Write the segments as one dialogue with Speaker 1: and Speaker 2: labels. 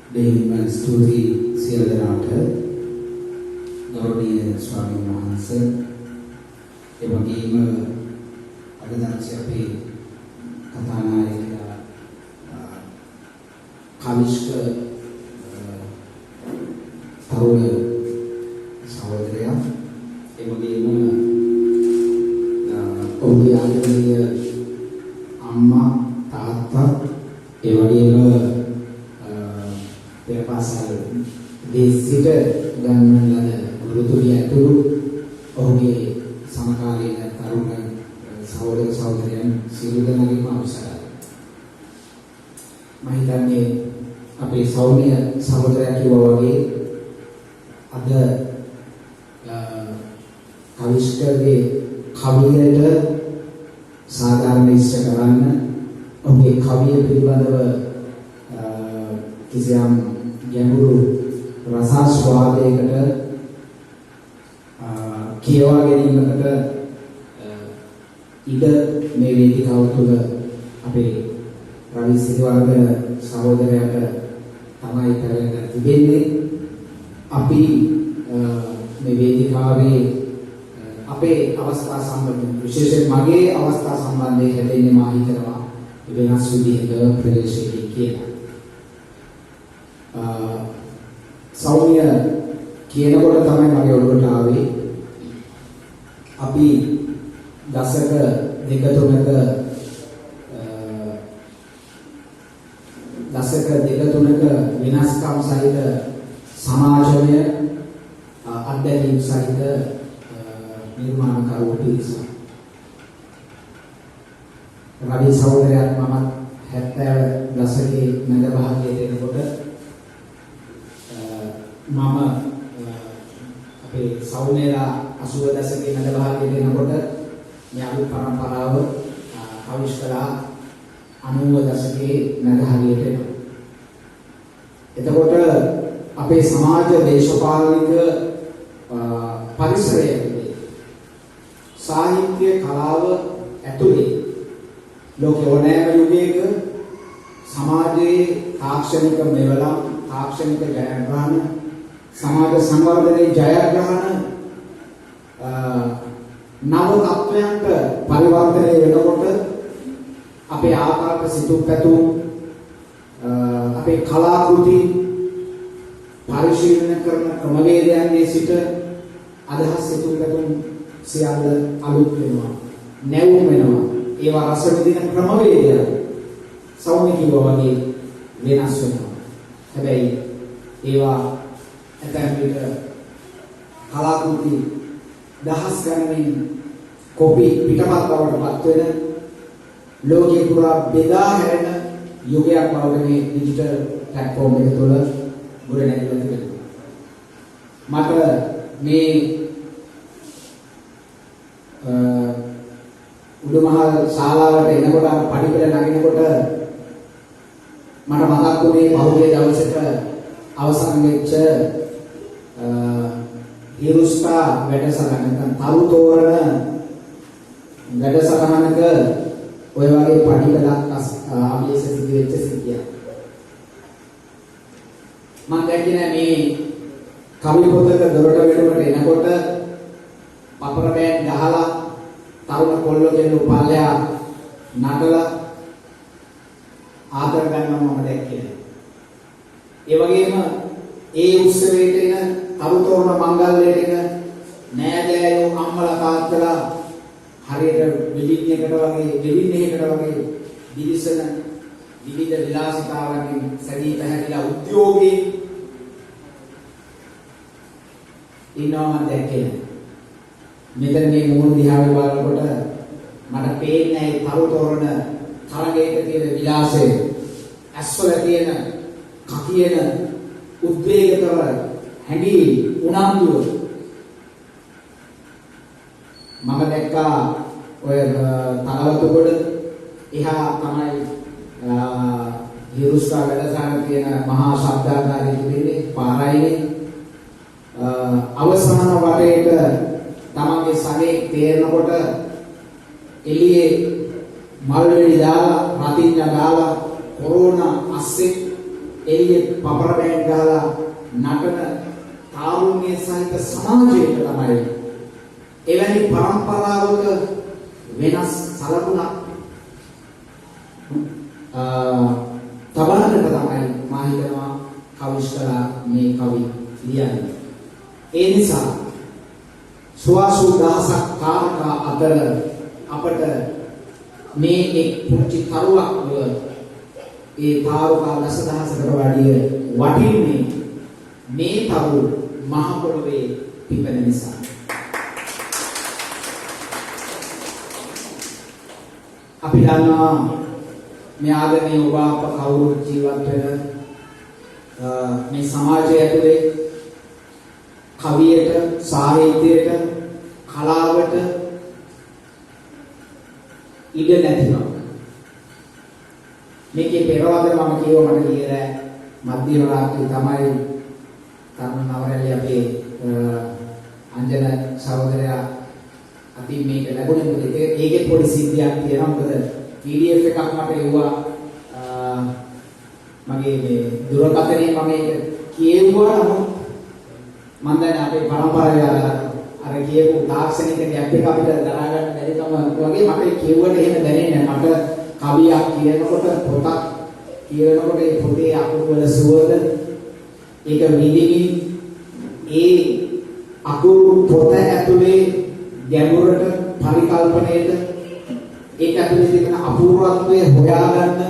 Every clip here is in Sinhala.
Speaker 1: දෙවියන් ස්තුති සියලු දෙනාට ගෞරවනීය ස්වාමීන් වහන්සේ එවැගේම අද දැක්ෂ අපේ කතානායකයා කවිෂ්ක තරුණ සහෝදරයා එවැගේම ඔහුගේ ආදරණීය අම්මා තාත්තා එවැගේම පෙරපාසල් දේශිත ගන්නන ලද ගුරුතුමිය ඇතුළු ඔහුගේ සමකාලීන තරුණ සහෝදර සහෝදරයන් සියලු දෙනාගේම අවසරයි. මම හිතන්නේ අපේ සෞම්‍ය සහෝදරයා කිව්වා වගේ අද කවිෂ්කගේ කවියට සාධාරණ ඉෂ්ට කරන්න ඔහුගේ කවිය පිළිබඳව කිසියම් ගැඹුරු රසාස්වාදයකට කියවා ගැනීමකට ඉඩ මේ වේදිකාව තුළ අපේ රවි සිරිවර්ධන සහෝදරයාට තමයි කරගෙන තිබෙන්නේ. අපි මේ වේදිකාවේ අපේ අවස්ථා සම්බන්ධයෙන් විශේෂයෙන් මගේ අවස්ථා සම්බන්ධයෙන් හැදෙන්නේ මා හිතනවා වෙනස් විදිහක ප්‍රදේශයකින් කියලා. සෞම්‍ය කියනකොට තමයි මගේ ඔළුවට ආවේ අපි දශක දෙක තුනක විනාශකම් සහිත සමාජය අධ්‍යයන සහිත නිර්මාණකරු පිරිස. රවි සහෝදරයාත් මමත් 70 දශකයේ මැද භාගයේ එනකොට මම අපේ සෞම්‍යලා 80 දශකයේ මැද භාගයේ එනකොට මේ අලුත් පරම්පරාව කවිෂ්කලා 90 දශකයේ මැද හරියට එනවා. එතකොට අපේ සමාජ දේශපාලනික පරිසරය සාහිත්‍ය කලාව ඇතුලේ ලෝක ඕනෑම යුගයක සමාජයේ තාක්ෂණික මෙවලම් තාක්ෂණික ජයග්‍රහණ සමාජ සංවර්ධනයේ ජයග්‍රහණ නව තත්වයන්ට පරිවර්තනය වෙනකොට අපේ ආකාර සිතුම් පැතුම් අපේ කලාකෘති පරිශීලනය කරන ක්‍රමවේදයන්ගේ සිට අදහස් සිතුම් පැතුම් සියල්ල අලුත් වෙනවා නැවුම් වෙනවා. ඒවා රස විඳින ක්‍රමවේදය සෞම්‍ය කිව්වා වගේ වෙනස් වෙනවා. හැබැයි ඒවා ඇතැම් විට කලාකෘති දහස් ගණනින් කොපි පිටපත් බවට පත් වෙන ලෝකේ පුරා බෙදා හැරෙන යුගයක් බවට මේ ඩිජිටල් ප්ලැට්ෆෝම් එක තුළ ගොඩනැගිලා තිබෙනවා. මට මේ උඩුමහල් ශාලාවට එනකොට පඩිපෙළ නගිනකොට මට මතක් වුණේ පහුගිය දවසක අවසන් වෙච්ච හිරුස්ටා වැඩසටහන නැත්නම් තරු තෝරන වැඩසටහනක ඔය වගේ පඩිපෙළක් ආවේශ සිදු වෙච්ච සිද්ධියක්. මම දැක්කේ මේ කවි පොතක දොරට වැටුමට එනකොට පපර බෑග් ගහලා තරුණ කොල්ලෝ කියන උපාලයා නටලා ආදර ගන්නවා මම දැක්කේ. ඒ වගේම ඒ උත්සවයට එන තරුතෝරණ මංගල්‍යයට එන නෑදෑයෝ අම්මලා තාත්තලා හරියට විලින්නයකට වගේ දිලිසෙන විවිධ විලාසිතාවන්ගෙන් සැදී පැහැදිලා උද්‍යෝගී ඉන්නවා මම දැක්කේ. මෙතන මේ මූණ දිහා බලනකොට මට පේන්නේ ඒ තරුතෝරණ තරගයක තියෙන විලාසය, ඇස්වල තියෙන කකියන උද්වේගකර හැඟීම් උනන්දුව. මම දැක්කා ඔය තලවතුගොඩ එහා තමයි හිරුස්ටා වැඩසටහන තියෙන මහා ශබ්දාගාරය තිබෙන්නේ පාරයිනේ. අවසාන වරේට තමන්ගේ සගේ තේරෙනකොට එළියේ මල් වෙලි දාලා රතිඤ්ඤා දාලා කොරෝනා අස්සේ එළියේ පපර බෑන් ගහලා නටන තාරුණ්‍ය සහිත සමාජයක තමයි එවැනි පරම්පරාවක වෙනස් සලකුණක් තබන්නට තමයි මා හිතනවා කවිශ්කලා මේ කවි ලියන්නේ. ඒ නිසා සුවාසු දහසක් කාරකා අතර අපට මේ එක් පුංචි තරුවක් ඒ තාරුකා දසදහසකට වැඩිය වටින්නේ මේ තරු මහ පොළොවේ පිපෙන නිසා. අපි දන්නවා මේ ආගමේ ඔබ අප කවුරුත් ජීවත් වෙන මේ සමාජය ඇතුලේ කවියට, සාහිත්‍යයට, කලාවට ඉඩ නැතිව මේකේ පෙරවද මම කියව මට කියලා මධ්‍යම රාත්‍රියේ තමයි තරුණ නවරැලි අපේ අංජන සහෝදරයා අපි මේක ලැබුණේ මොකද ඒකේ පොඩි සිද්ධියක් තියෙනවා. මොකද PDF එකක් මට එවුවා මගේ මේ දුරකථනයේ මම ඒක කියෙව්වා. නමුත් මම දැන් අපේ පරම්පරාවේ අර කියපු තාක්ෂණික ගැප් එක අපිට දරා ගන්න බැරි කම වගේ මට කියුවට එහෙම දැනෙන්නේ නැහැ. මට කවියක් කියනකොට පොතක් කියනකොට ඒ පොතේ අකුරු වල සුවඳ ඒක විදිමින් ඒ අකුරු පොත ඇතුලේ ගැඹුරට පරිකල්පනයේට ඒක ඇතුලේ තියෙන අපූර්වත්වය හොයාගන්න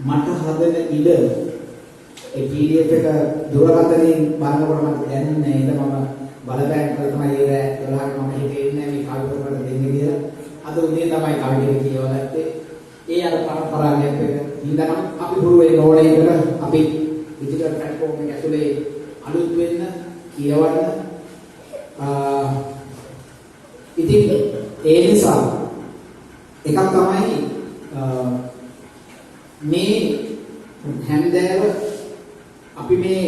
Speaker 1: මට හදන ඉඩ ඒ PDF එක දුරකථනයෙන් බලනකොට මට දැනෙන්නේ නේද මම බලපෑම් කරලා තමයි ඒ 12ක් මම හිතේ ඉන්නේ මේ කවි පොතකට දෙන්නේ කියලා. අද උදේ තමයි කවි ටික කියවගත්තේ. ඒ අර පරම්පරාවක් එක ඉඳන් අපි හුරු වෙන්න ඕනේ එකට අපි ඩිජිටල් ප්ලැට්ෆෝම් එක ඇතුලේ අලුත් වෙන්න කියවන්න ඉතින් ඒ නිසා එකක් තමයි මේ හැන්දෑව අපි මේ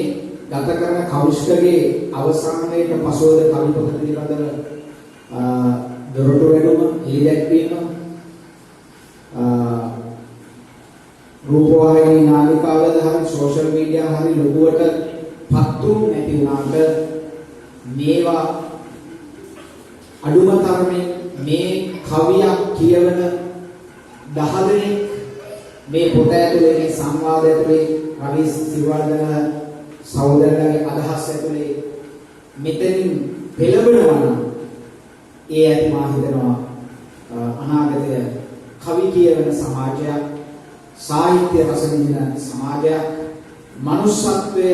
Speaker 1: ගත කරන කෞෂ්කගේ අවසානයේ පසුවද කවි පොත පිළිබඳව දොරටු වැඩුම එළිදැක්වීම රූපවාහිනී නාලිකාවල හරි සෝෂල් මීඩියා හරි ලොකුවට පත්තු නැති වුණාට මේවා අඩුම තරමේ මේ කවියක් කියවන 10 දෙනෙක් මේ පොත ඇතුලේ මේ සංවාද ඇතුලේ රවි සිරිවර්ධන සහෝදරයාගේ අදහස් ඇතුලේ මෙතනින් පෙළඹෙනවා නම් ඒ ඇති මා හිතනවා අනාගතය කවි කියවන සමාජයක්, සාහිත්‍ය රස විඳින සමාජයක්, මනුෂ්‍යත්වය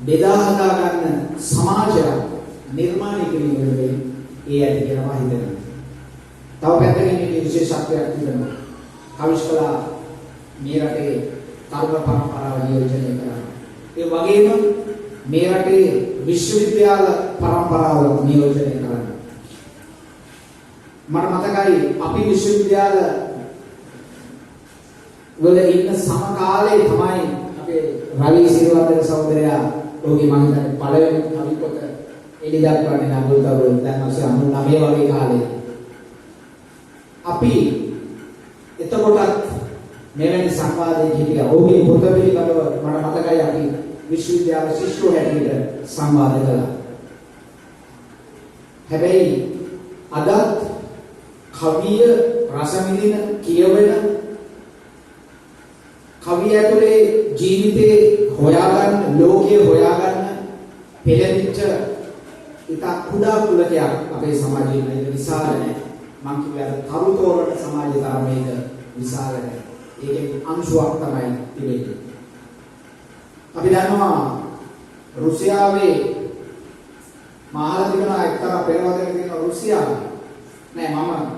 Speaker 1: බෙදා හදා ගන්න සමාජයක් නිර්මාණය කිරීමේ ඒ ඇති කියලා මා හිතනවා. තව පැත්තකින් මේකේ විශේෂත්වයක් තිබෙනවා. කවිශ්කලා මේ රටේ තරුණ පරම්පරාව නියෝජනය කරනවා. ඒ වගේම මේ රටේ විශ්වවිද්‍යාල පරම්පරාව නියෝජනය කරනවා. මට මතකයි අපි විශ්වවිද්‍යාල වල ඉන්න සමකාලේ තමයි අපේ රවි සිරිවර්ධන සහෝදරයා ඔහුගේ මම හිතන්නේ පළවෙනි කවි පොත එළි දක්වන්නේ නගුල්තවල දැන් 1999 වගේ කාලේ. අපි එතකොටත් මෙවැනි සංවාදයක හිටියා. ඔහුගේ පොත පිළිබඳව මට මතකයි අපි විශ්වවිද්‍යාල ශිෂ්‍යෝ හැටියට සංවාද කළා. හැබැයි අද කවිය රස විඳින කියවෙන කවිය ඇතුලේ ජීවිතේ හොයාගන්න, ලෝකයේ හොයාගන්න පෙළෙච්ච ඉතා කුඩා කුලකයක් අපේ සමාජයේ ඉන්න විශාල නැහැ. මං කියුවා තරුතෝරණ සමාජයේ තරමේක විශාල නැහැ. ඒකේ අංශුවක් තමයි තිබෙන්නේ. අපි දන්නවා රුසියාවේ මහා දිවන එක්තරා පෙරවදක තියෙන රුසියාව නෑ මම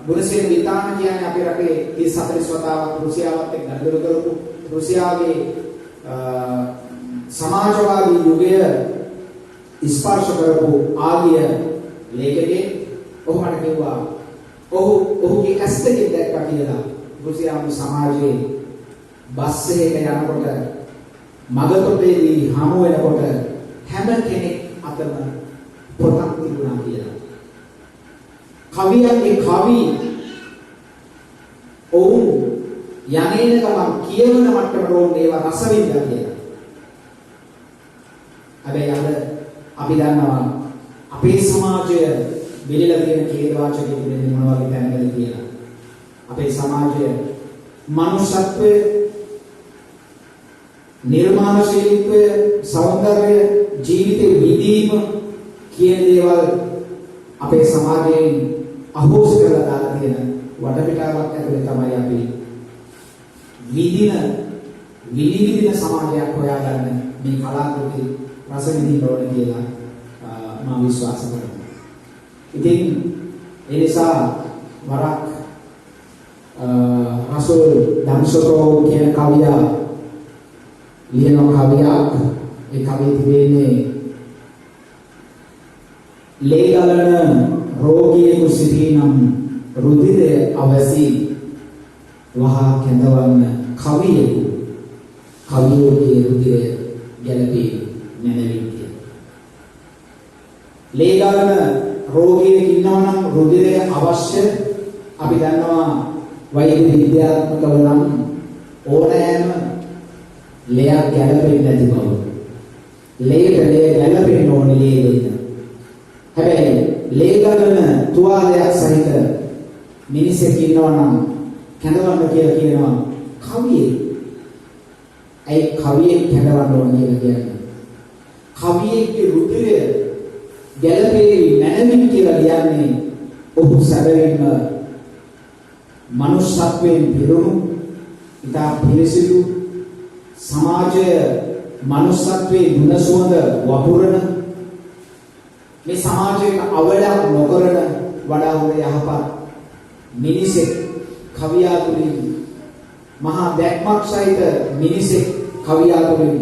Speaker 1: ගුණසේන විතාන කියන්නේ අපේ රටේ 30-40 වතාවක් රුසියාවත් එක්ක ගනුදෙනු කරපු රුසියාවේ සමාජවාදී යුගය ස්පර්ශ කරපු ආර්ය ලේඛකයෙක්. ඔහු මට කිව්වා ඔහුගේ ඇස් දෙකෙන් දැක්කා කියලා රුසියානු සමාජයේ බස් එකක යනකොට මගතොටේදී හමු වෙනකොට හැම කෙනෙක් අතම පොතක් තිබුණා කියලා. කවියන්ගේ කවි ඔවුන් යන්නේන ගමන් කියවන මට්ටමට ඕනේ ඒවා රස විඳලා කියලා. හැබැයි අද අපි දන්නවා අපේ සමාජය විලිලා තියෙන කේන්ද්‍රවාචකයේ තිබෙන මොන වගේ තැනකද කියලා. අපේ සමාජය මනුෂ්‍යත්වය, නිර්මාණශීලීත්වය, සෞන්දර්යය, ජීවිතේ විදීම කියන දේවල් අපේ සමාජයෙන් අහෝසි කරලා දාලා තියෙන වටපිටාවක් ඇතුලේ තමයි අපි විදින සමාජයක් හොයාගන්න මේ කලාකෘති රස විඳින්න ඕන කියලා මම විශ්වාස කරනවා. ඉතින් ඒ නිසා වරක් රසූල් දම්සකෝ කියන කවියා ලියන කවියක්. ඒ කවිය තිබෙන්නේ ලේ ගලන රෝගියෙකු සිටිනම් රුධිරය අවසි වහා කැඳවන්න කවියෙකුගේ රුධිරය ගැලපී නැනවින් කියලා. ලේ ගලන රෝගියෙක් ඉන්නවා නම් රුධිරය අවශ්‍ය. අපි දන්නවා වෛද්‍ය විද්‍යාත්මකව නම් ඕනෑම ලේයක් ගැලපෙන්නේ නැති බව. ලේ ගැලපෙන්න ඕනේ ලේ දෙන්න. හැබැයි ලේ ගලන තුවාලයක් සහිත මිනිසෙක් ඉන්නවා නම් කැඳවන්න කියලා කියනවා කවියෙක්. ඇයි කවියෙක් කැඳවන්න ඕන කියලා කියන්නේ? කවියෙක්ගේ රුධිරය ගැලපෙයි නැනවින් කියලා කියන්නේ ඔහු සැබවින්ම මනුෂ්‍යත්වයෙන් පිරුණු ඉතා පිරිසිදු සමාජය මනුෂ්‍යත්වයේ ගුණ සුවඳ වපුරන මේ සමාජයට අවඩක් නොකරන වඩා හොඳ යහපත් මිනිසෙක් කවියා තුළින් මහා දැක්මක් සහිත මිනිසෙක් කවියා තුළින්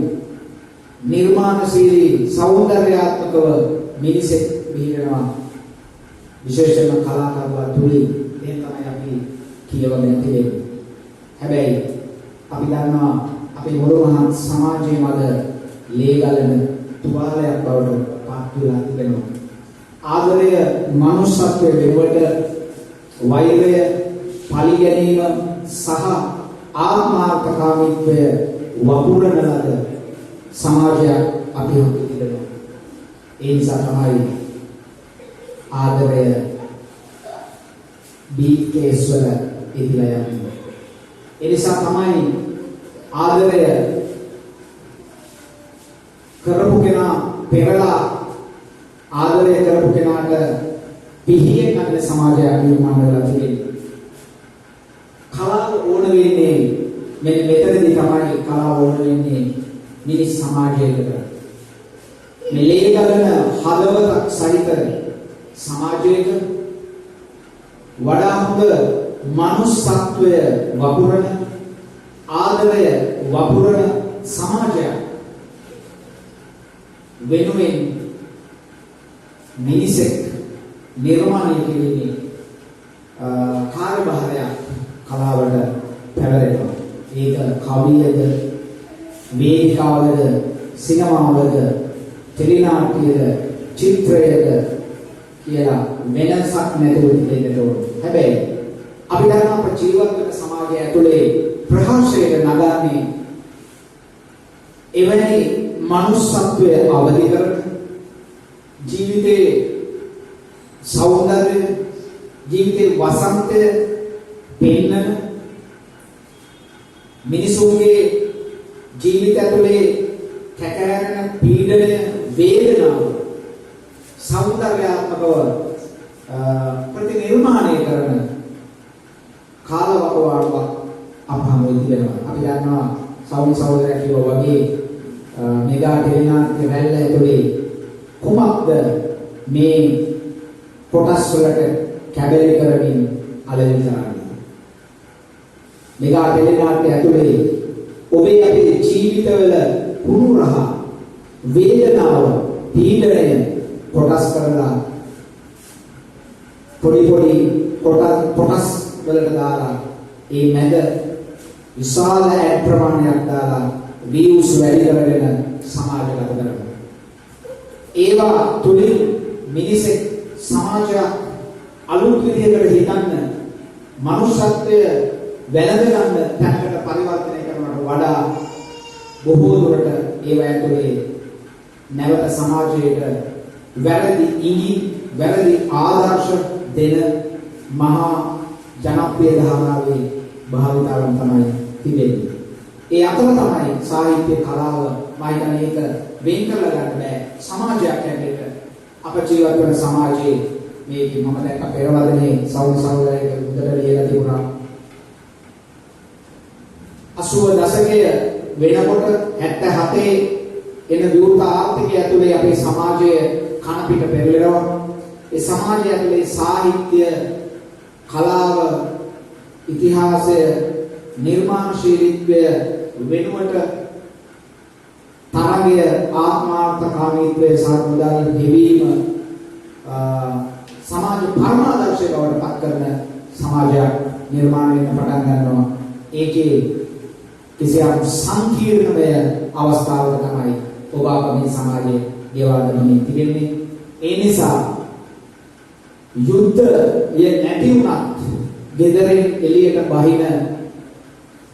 Speaker 1: නිර්මාණශීලී සෞන්දර්යාත්මකව මිනිසෙක් බිහිවෙනවා. විශේෂයෙන්ම කලාකරුවා තුළින් ඒ තමයි අපි කියවන්නේ තියෙන්නේ. හැබැයි අපි දන්නවා අපේ මුළු මහත් සමාජයේ මැද ලේ ගලන තුවාලයක් බවට පත් වෙලා තිබෙනවා. ආදරය මනුෂ්‍යත්වයේ වෙනුවට වෛරය, පරිගැනීම සහ ආත්මාර්ථකාමීත්වය වපුරන ලද සමාජයක් අපි හම්බ තිබෙනවා. ඒ නිසා තමයි ආදරය බීකේස් වල ඉදිලා යන්නේ. ඒ නිසා තමයි ආදරය කරපු කෙනා පෙරලා ආදරය කරපු කෙනාට පිහියෙන් නැති සමාජයක් නිර්මාණය වෙලා තියෙන්නේ. කලාව ඕන වෙන්නේ මෙන්න මෙතනදී තමයි කලාව ඕන වෙන්නේ මිනිස් සමාජයකට. මේ ලේ ගලන හදවතක් සහිත සමාජයක වඩා හොඳ මනුස්සත්වය වපුරන ආදරය වපුරන සමාජයක් වෙනුවෙන් මිනිසෙක් නිර්මාණය කිරීමේ කාර්යභාරයක් කලාවට පැවරෙනවා. ඒක කවියද, වේදිකාවද, සිනමාවද, ටෙලිනාට්‍යද, චිත්‍රයද කියලා වෙනසක් නැතුව දෙන්නට ඕන. හැබැයි අපි දන්නා අපේ ජීවත් වෙන සමාජය ඇතුලේ ප්‍රහර්ෂයට නගන්නේ එවැනි මනුස්සත්වය අවදි කරන ජීවිතයේ සෞන්දර්යය, ජීවිතයේ වසන්තය පෙන්නන මිනිසුන්ගේ ජීවිත ඇතුලේ කැකෑරෙන පීඩනය, වේදනාව සෞන්දර්යාත්මකව ප්‍රතිනිර්මාණය කරන කාලවකවානුවක් අපහම වෙනවා. අපි දන්නවා සෞන්දර්යය කියවා වගේ මෙගා ටෙලිනාට්‍ය රැල්ල ඇතුලේ කුමක්ද මේ කොටස් වලට කැබලි කරමින් අලෙවි කරන්නේ. මෙගා ටෙලිනාට්‍ය ඇතුලේ ඔබේ අපේ ජීවිතවල පුරුරහ වේදනාව, පීඩනය කොටස් කරලා පොඩි කොටස් වලට දාලා ඒ මැද විශාල ඇඩ් ප්‍රමාණයක් දාලා views වැඩි කරගෙන සමාජගත කරනවා. ඒවා තුලින් මිනිසෙක් සමාජයක් අලුත් විදිහකට හිතන්න, මනුෂ්‍යත්වය වැළඳ ගන්න තැනකට පරිවර්තනය කරනවට වඩා බොහෝ දුරට ඒව ඇතුලේ නැවත සමාජයට වැරදි ඉඟි වැරදි ආදර්ශ දෙන මහා ජනප්‍රිය ධාරාවේ භාවිතාවන් තමයි තිබෙන්නේ. ඒ අතර තමයි සාහිත්‍ය කලාව මම හිතන්නේ ඒක වෙන් කරලා ගන්න බෑ. සමාජයක් හැටියට අප ජීවත් වෙන සමාජයේ මේක මම දැක්ක පෙරවදනේ සෞන්දර්යයක උදට ලියලා තිබුණා. 80 දශකයේ වෙනකොට 77 එන විවෘත ආර්ථිකය ඇතුලේ අපේ සමාජය කන පිට පෙරලෙනවා. ඒ සමාජය ඇතුලේ සාහිත්‍ය කලාව ඉතිහාසය නිර්මාණශීලීත්වය වෙනුවට තරගය ආත්මාර්ථකාමීත්වය සහ මුදල් හෙවීම සමාජ පරමාදර්ශය බවට පත් කරන සමාජයක් නිර්මාණය වෙන්න පටන් ගන්නවා. ඒකේ කිසියම් සංකීර්ණමය අවස්ථාවක තමයි ඔබ අප මේ සමාජයේ ගෙවා දමමින් තිබෙන්නේ. ඒ නිසා යුද්ධය නැති වුණත් ගෙදරින් එළියට බහින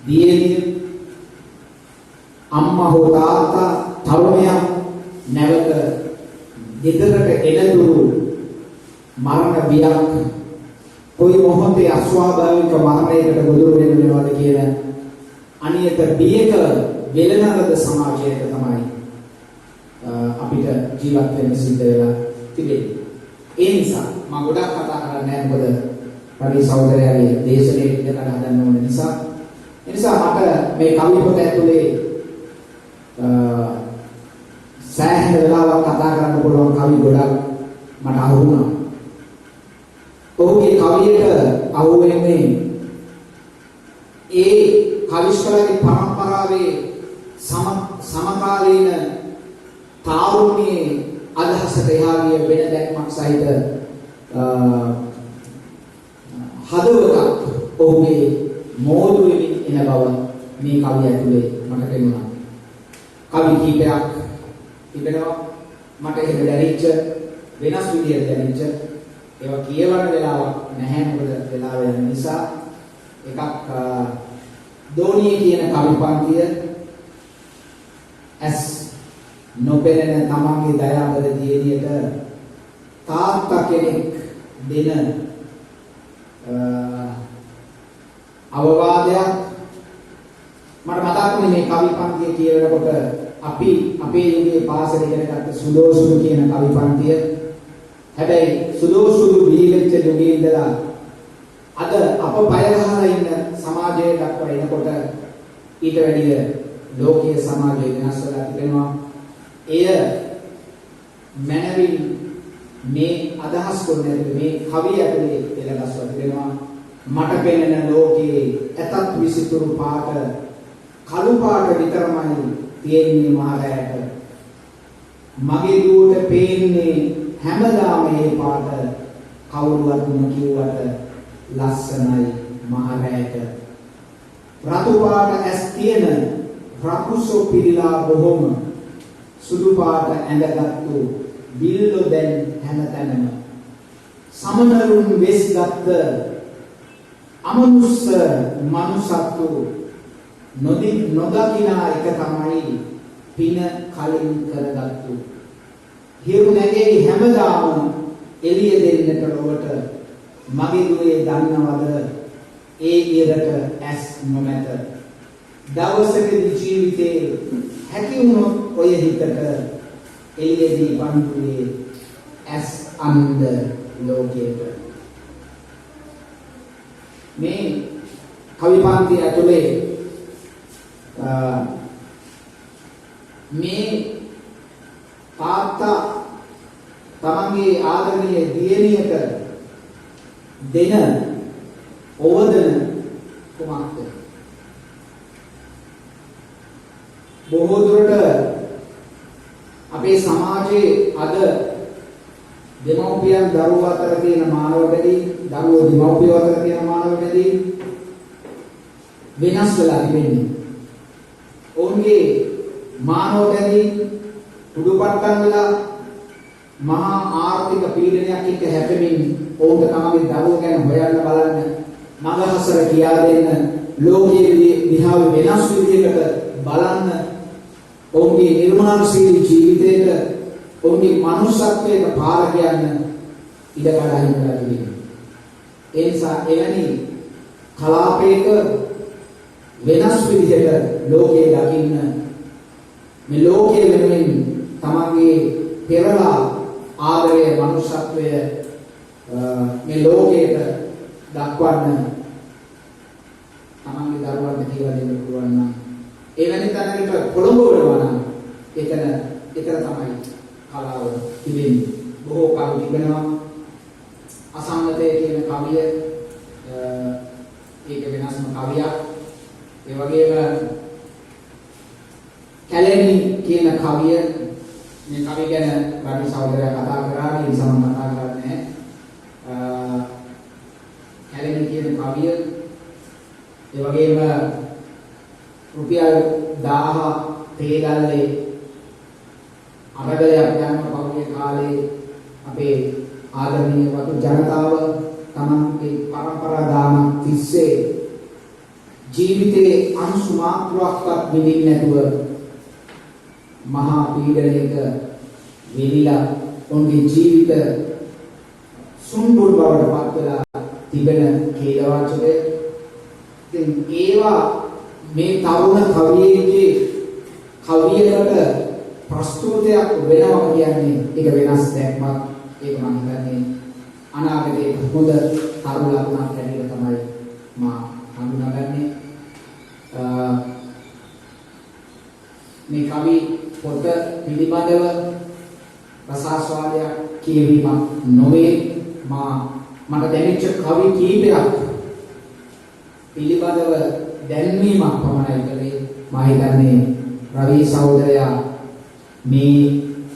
Speaker 1: දියණිය අම්මා හෝ තාත්තා තරුණයා නැවත ගෙදරට එනතුරු මරණ බියක් කොයි මොහොතේ අස්වාභාවික මරණයකට ගොදුරු වෙනවද කියන අනියත බියක වෙලනරද සමාජයක තමයි අපිට ජීවත් වෙන්න සිද්ධ වෙලා තිබෙන්නේ. ඒ නිසා මම ගොඩක් කතා කරන්නේ නැහැ මොකද රවි සහෝදරයාගේ දේශනේ ඉඳලා හදන්න ඕන නිසා. ඒ නිසා මට මේ කවි පොත ඇතුලේ සෑහෙන වෙලාවක් කතා කරන්න පුළුවන් කවි ගොඩක් මට අහු වුණා. ඔහුගේ කවියට අහු වෙන්නේ ඒ කවිශ්වරගේ පරම්පරාවේ සමකාලීන තාරුණ්‍යයේ අදහසට එහා ගිය වෙන දැක්මක් සහිත හදවතක් ඔහුගේ මෝදු වෙමින් එන බව මේ කවිය ඇතුලේ මට පෙනුණා. කවි කීපයක් තිබෙනවා මට එහෙම දැනෙච්ච වෙනස් විදියට දැනෙච්ච ඒවා කියවන වෙලාවක් නැහැ මොකද වෙලාව යන නිසා. එකක් දෝණියේ කියන කවි පන්තිය ඇස් නොපෙනෙන තමන්ගේ දයාබර දියණියට තාත්තා කෙනෙක් දෙන අවවාදයක් මට මතක් වුණේ මේ කවි පන්තිය කියනකොට අපි අපේ යුගයේ පාසල ඉගෙන ගත්ත සුදෝසුදු කියන කවි පන්තිය. හැබැයි සුදෝසුදු බීගෙච්ච යුගයේ ඉඳලා අද අප පය ගහලා ඉන්න සමාජයේ දක්වා එනකොට ඊට වැඩිය ලෝකීය සමාජය වෙනස් වෙලා තිබෙනවා. එය මනවින් මේ අදහස් කරන්නේ මේ කවිය ඇතුලේ එළගස්වා තිබෙනවා. මට පෙනෙන ලෝකයේ ඇතත් විසිතුරු පාට කළු පාට විතරමයි තියෙන්නේ මහරයට. මගේ දුවට පේන්නේ හැමදාම මේ පාට කවුරුවත් නොකියුවට ලස්සනයි මහරයට. රතු පාට ඇස් තියෙන රකුසෝ පිළිලා බොහොම සුදු පාට ඇඳගත්තු බිල්ලෝ දැන් හැමතැනම සමනරුන් වෙස්ගත් අමනුස්ස මනුසත්තු නොදකිනා එක තමයි පින කලින් කරගත්තු. හිරු නැගේ හැමදාම එළිය දෙන්නට ලොවට මගේ දුවේ දන්නවද ඒ ඉරට ඇස් නොමැත. දවසකදී ජීවිතේ හැකි වුණොත් ඔය හිතට එළියේදී වන්දුවේ ඇස් අන්ධ ලෝකයට. මේ කවි පන්තිය ඇතුලේ මේ තාත්තා තමන්ගේ ආදරණීය දියණියට දෙන ඕවදන කුමක්ද? බොහෝ දුරට අපේ සමාජයේ අද දෙමව්පියන් දරුවෝ අතර තියෙන මානව බැදී, දරුවෝ දෙමව්පියෝ අතර තියෙන මානව බැදී වෙනස් වෙලා තිබෙන්නේ. ඔවුන්ගේ මානව බැදී උඩුපට්ටම් වෙලා මහා ආර්ථික පීඩනයක් එක්ක හැපෙමින් ඔවුන්ට තමගේ දරුවෝ ගැන හොයන්න බලන්න මඟ හසර කියා දෙන්න ලෝකයේ දිහා වෙනස් විදිහකට බලන්න ඔවුන්ගේ නිර්මාණශීලී ජීවිතයට ඔවුන්ගේ මනුෂ්‍යත්වයට පාර කියන්න ඉඩ කඩ හිමලා තිබෙනවා. ඒ නිසා එවැනි කලාපයක වෙනස් විදිහට ලෝකයේ දකින්න මේ ලෝකයේ වෙනුවෙන් තමන්ගේ පෙරලා ආදරය මනුෂ්‍යත්වය මේ ලෝකයට දක්වන්න තමන්ගේ දරුවන්ට කියලා දෙන්න පුළුවන් නම් එවැනි තැනකට පොළඹවනවා නම් එතන තමයි කලාව තිබෙන්නේ. බොහෝ කල් තිබෙනවා අසංගතය කියන කවිය ඒක වෙනස්ම කවියක්. ඒ වගේම කැලණි කියන කවිය මේ කවිය ගැන රවි සහෝදරයා කතා කරා ඒ නිසා මම කතා කරන්නේ කැලණි කියන කවිය. ඒ වගේම රුපියල් 1000 තේගල්ලේ අරගලයක් යන පෞද්ගලික කාලේ අපේ ආදරණීය වතු ජනතාව තමන්ගේ පරම්පරා දාන තිස්සේ ජීවිතේ අංශු මාත්‍රයක්වත් විඳින්නේ නැතුව මහා පීඩනයක වෙලිලා උන්ගේ ජීවිත සුන්බුල් බවට පත් වෙලා තිබෙන කේලවාචකය. ඉතින් ඒවා මේ තරුණ කවියේගේ කවියකට ප්‍රස්තුතයක් වෙනවා කියන්නේ ඒක වෙනස් දැක්මක්. ඒක මම හිතන්නේ අනාගතයේ හොඳ තරුණ ලකුණක් හැටියට තමයි මා හඳුනාගන්නේ. මේ කවි පොත පිළිබඳව රසාස්වාදයක් කියවීමක් නොවේ. මට දැනෙච්ච කවි කීපයක් පිළිබඳව දැන්වීමක් පමණයි කළේ. මා හිතන්නේ රවි සහෝදරයා මේ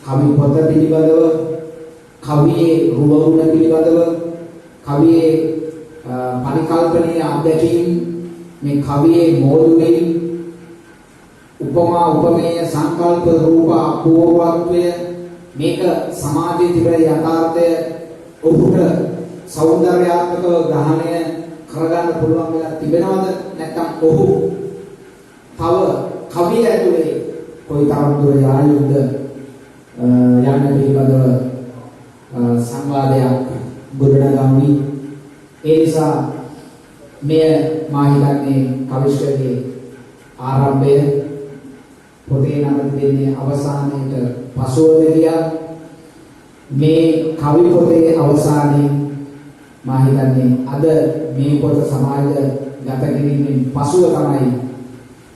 Speaker 1: කවි පොත පිළිබඳව කවියේ රුවගුණ පිළිබඳව කවියේ පරිකල්පනීය අත්දැකීම් මේ කවියේ මෝඩුවීම් උපමා උපමේය සංකල්ප රූප අපූර්වත්වය මේක සමාජයේ තිබෙන යථාර්ථය ඔහුට සෞන්දර්යාත්මකව ග්‍රහණය කරගන්න පුළුවන් වෙලා තිබෙනවද නැත්නම් ඔහු තව කවිය ඇතුලේ කොයිතරම් දුර යා යුද යන්න පිළිබඳව සංවාදයක් ගොඩනගාමි. ඒ නිසා මෙය මා හිතන්නේ කවිශ්‍රයේ ආරම්භය පොතේ නම දෙන්නේ අවසානයේට පසුවදලියක්. මේ කවි පොතේ අවසානයේ මා හිතන්නේ අද මේ පොත සමාජගත කිරීමෙන් පසුව තමයි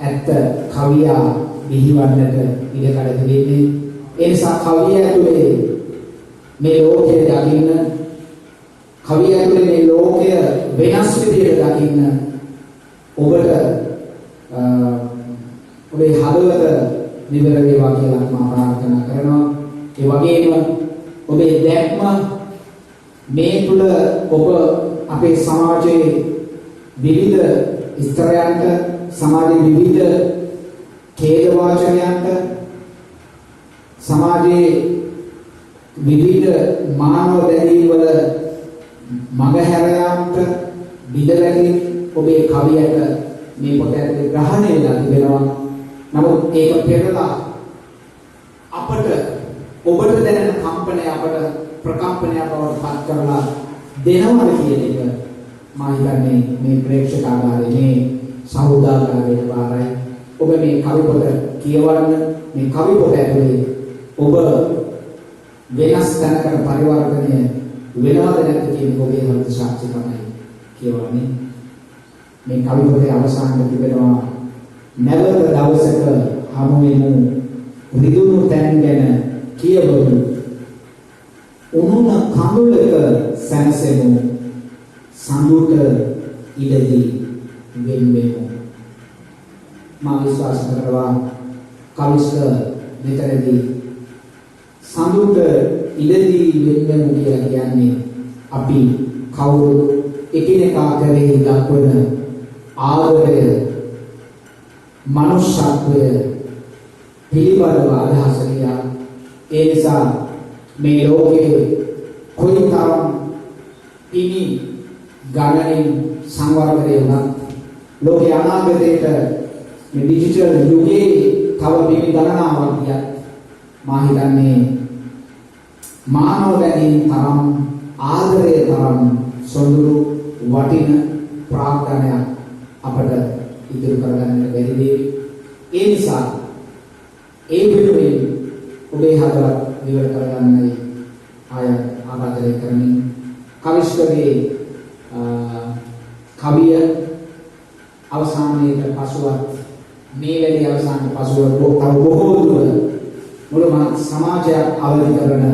Speaker 1: ඇත්ත කවියා බිහිවන්නට ඉඩකඩ තිබෙන්නේ. ඒ නිසා කවිය ඇතුලේ මේ ලෝකය දකින්න කවිය ඇතුලේ මේ ලෝකය වෙනස් විදිහට දකින්න ඔබට ඔබේ හදවත නිවර වේවා කියලා මම ප්‍රාර්ථනා කරනවා. ඒ වගේම ඔබේ දැක්ම මේ තුල ඔබ අපේ සමාජයේ විවිධ ස්තරයන්ට සමාජයේ විවිධ ඛේද වාචනයන්ට සමාජයේ විවිධ මානව බැඳීම් වල මගහැර යාමට විදලකින් ඔබේ කවියට මේ පොත ඇතුලේ ග්‍රහණය වෙලා තිබෙනවා. නමුත් ඒක පෙරලා අපට ඔබට දැනෙන කම්පනය අපට ප්‍රකම්පනය බවට පත් කරලා දෙනවද කියන එක මම හිතන්නේ මේ ප්‍රේක්ෂකාගාරයේ මේ සහෝදාගාරයේ වාරයි. ඔබ මේ කවි පොත කියවන්න මේ කවි පොත ඇතුලේ ඔබ වෙනස් තැනකට පරිවර්තනය වෙනවද නැද්ද කියන ඔබේ හෘද සාක්ෂි තමයි කියවන්නේ. මේ කවි පොතේ අවසානයේ තිබෙනවා නැවත දවසක හමු වෙමු රිදුණු තැන් ගැන කියවමු උණුන කඳුලක සැනසෙමු සඳුට ඉඩදී වෙන්වෙමු. මා විශ්වාස කරනවා කවිස්ත මෙතනදී සඳුට ඉඩදී වෙන්වෙමු කියලා කියන්නේ අපි කවුරු එකිනෙකා කෙරෙහි දක්වන ආදරය මනුෂ්‍යත්වය පිළිබඳව අදහස කියලා. ඒ නිසා මේ ලෝකයේ කොයිතරම් පිණි ගණනින් සංවර්ධනය වුණත් ලෝකේ අනාගතයට මේ ඩිජිටල් යුගයේ තව බිලි ගණනාවක් ගියත් මා හිතන්නේ මානව ගැනීම තරම් ආදරය තරම් සොඳුරු වටින ප්‍රාර්ථනයක් අපට ඉදිරි කරගන්න බැරි දෙයක්. ඒ නිසා ඒ පිළිවෙලින් ඔබේ හදවත් විවර කරගන්නයි ආය ආරාධනය කරමින් කවිශ්වගේ කවිය අවසානයේට පසුවත් මේ වැඩි අවසානයේ පසුව බොහෝ දුර මුළු සමාජයක් අවදි කරන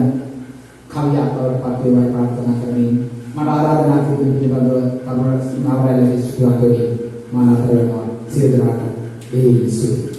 Speaker 1: කවියක් බවට පත් වේවායි ප්‍රාර්ථනා කරමින් මට ආරාධනා කිරීම පිළිබඳව කරුණ නවරැල්ලේ සිටුවන්ගේ මානතර වෙනවා සියදරාට ඒ විශ්ව